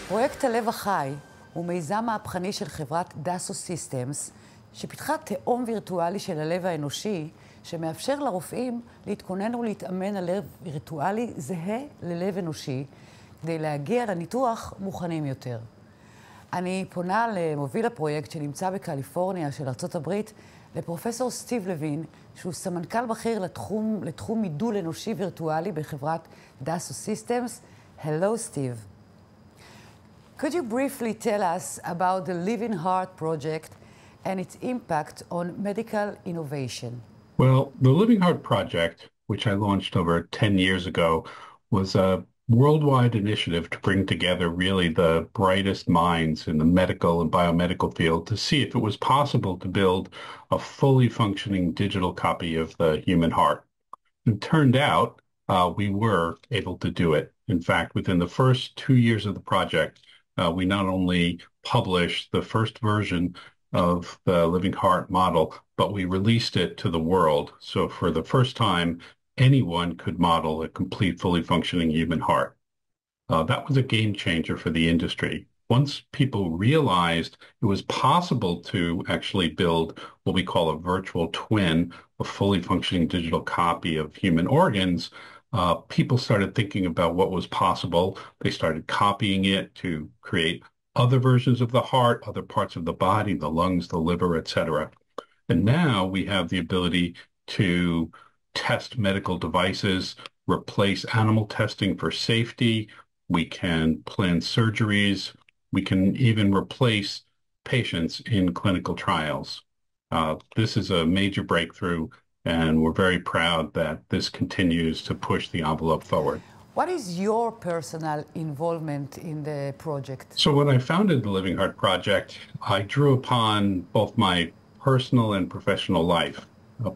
פרויקט הלב החי הוא מיזם מהפכני של חברת דאסו סיסטמס, שפיתחה תאום וירטואלי של הלב האנושי, שמאפשר לרופאים להתכונן ולהתאמן על לב וירטואלי זהה ללב אנושי, כדי להגיע לניתוח מוכנים יותר. אני פונה למוביל הפרויקט שנמצא בקליפורניה של ארצות הברית, לפרופסור סטיב לוין, שהוא סמנכ"ל בכיר לתחום מידול אנושי וירטואלי בחברת דאסו סיסטמס. Hello, Steve. Could you briefly tell us about the Living Heart project and its impact on medical innovation? Well, the Living Heart project, which I launched over 10 years ago, was a worldwide initiative to bring together really the brightest minds in the medical and biomedical field to see if it was possible to build a fully functioning digital copy of the human heart. It turned out we were able to do it. In fact, within the first 2 years of the project, we not only published the first version of the Living Heart model, but we released it to the world. So for the first time, anyone could model a complete, fully functioning human heart. That was a game changer for the industry. Once people realized it was possible to actually build what we call a virtual twin, a fully functioning digital copy of human organs, people started thinking about what was possible. They started copying it to create other versions of the heart, other parts of the body, the lungs, the liver, etc. And now we have the ability to test medical devices, replace animal testing for safety. We can plan surgeries. We can even replace patients in clinical trials. This is a major breakthrough, and we're very proud that this continues to push the envelope forward. What is your personal involvement in the project? So when I founded the Living Heart Project, I drew upon both my personal and professional life.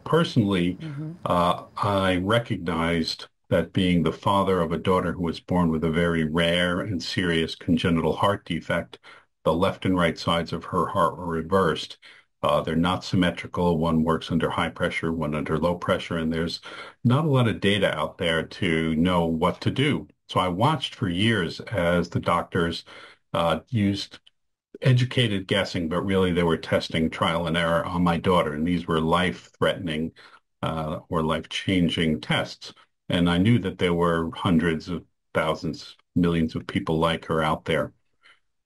Personally, I recognized that being the father of a daughter who was born with a very rare and serious congenital heart defect, the left and right sides of her heart were reversed. They're not symmetrical. One works under high pressure, one under low pressure, and there's not a lot of data out there to know what to do. So I watched for years as the doctors used educated guessing, but really they were testing trial and error on my daughter, and these were life-threatening or life-changing tests. And I knew that there were hundreds of thousands, millions of people like her out there.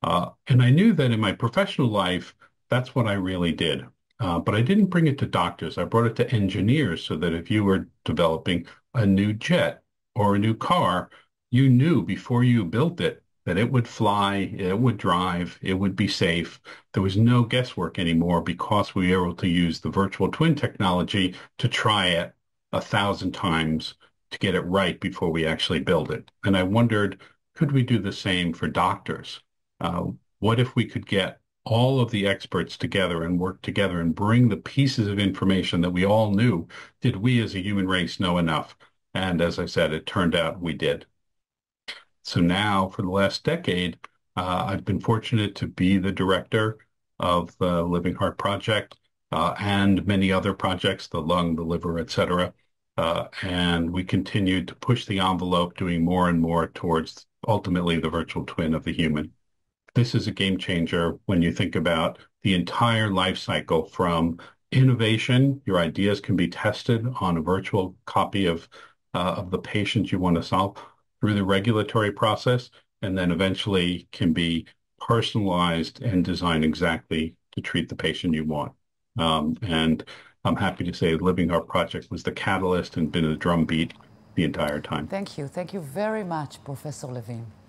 And I knew that in my professional life, that's what I really did. But I didn't bring it to doctors. I brought it to engineers so that if you were developing a new jet or a new car, you knew before you built it that it would fly, it would drive, it would be safe. There was no guesswork anymore because we were able to use the virtual twin technology to try it 1,000 times to get it right before we actually build it. And I wondered, could we do the same for doctors? What if we could get all of the experts together and work together and bring the pieces of information that we all knew? Did we as a human race know enough? And as I said, it turned out we did. So now for the last decade, I've been fortunate to be the director of the Living Heart Project and many other projects, the lung, the liver, etc. And we continue to push the envelope, doing more and more towards ultimately the virtual twin of the human. This is a game changer when you think about the entire life cycle from innovation. Your ideas can be tested on a virtual copy of the patient you want to solve through the regulatory process, and then eventually can be personalized and designed exactly to treat the patient you want. And I'm happy to say the Living Heart Project was the catalyst and been a drumbeat the entire time. Thank you. Thank you very much, Professor Levin.